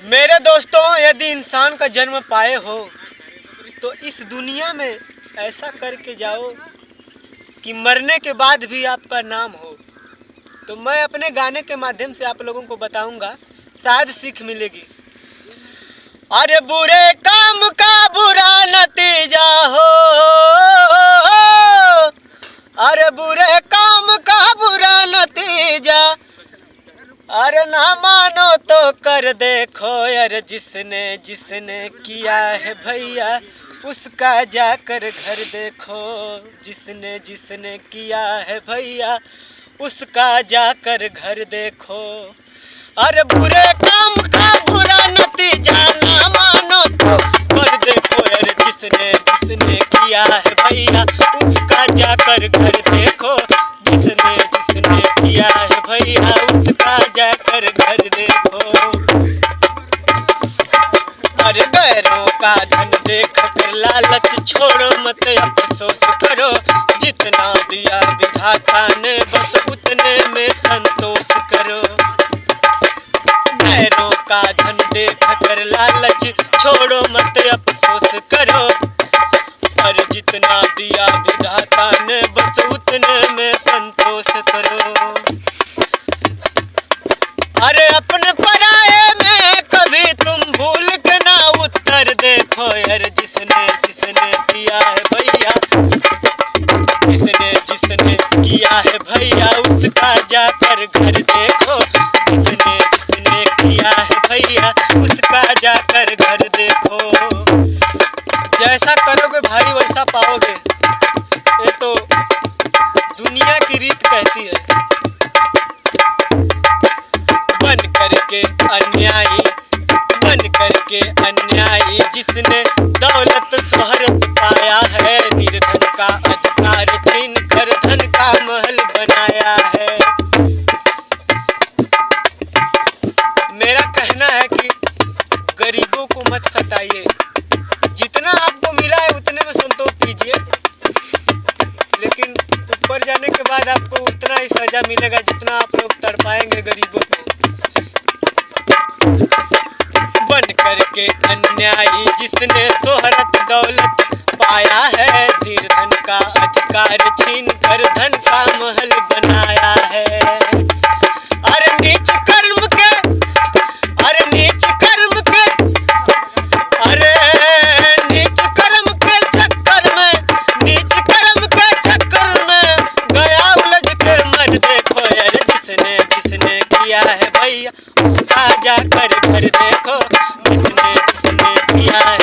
मेरे दोस्तों, यदि इंसान का जन्म पाए हो तो इस दुनिया में ऐसा करके जाओ कि मरने के बाद भी आपका नाम हो। तो मैं अपने गाने के माध्यम से आप लोगों को बताऊंगा, शायद सीख मिलेगी। अरे बुरे काम का बुरा नतीजा हो, अरे बुरे काम का बुरा नतीजा, अरे ना मानो तो कर देखो यार, जिसने जिसने किया है भैया उसका जाकर घर देखो, जिसने जिसने किया है भैया उसका जाकर घर देखो। अरे बुरे काम का बुरा नतीजा ना मानो तो कर देखो यार, जिसने जिसने किया है भैया उसका जाकर घर देखो, जिसने जिसने किया है भैया उसका जाकर घर देखो। अरे गैरों का धन देख कर लालच छोड़ो मत अफसोस करो, जितना दिया विधाता ने बस उतने में संतोष करो। गैरों का धन देख कर लालच छोड़ो मत अफसोस करो, और जितना दिया विधाता ने बस उतने में संतोष करो। अरे अपने पराये में कभी तुम भूल के ना उत्तर देखो यार, जिसने जिसने किया है भैया, जिसने जिसने किया है भैया उसका जाकर घर देखो, जिसने जिसने किया है भैया उसका जाकर घर देखो। जैसा करोगे भाई वैसा पाओगे, ये तो दुनिया की रीत कहती है। बन करके अन्यायी, बन करके अन्यायी, जिसने दौलत शोहरत पाया है, निर्धन का अधिकार छीन कर धन का महल बनाया है। मेरा कहना है कि गरीबों को मत सताइए, जितना आपको मिला है उतने में संतोष कीजिए, लेकिन ऊपर जाने के बाद आपको उतना ही सजा मिलेगा जितना आप लोग तड़पाएंगे गरीबों को। बन करके अन्यायी, जिसने शोहरत दौलत पाया है, निर्धन का अधिकार छीन कर धन का महल बनाया है। अरे नीच कर्म के, अरे नीच कर्म के, अरे नीच कर्म के चक्कर में, नीच कर्म के चक्कर में गया उलझ के मर देखो यार, जिसने जिसने किया है भैया उसका जाकर घर देखो, जिसने जिसने किया है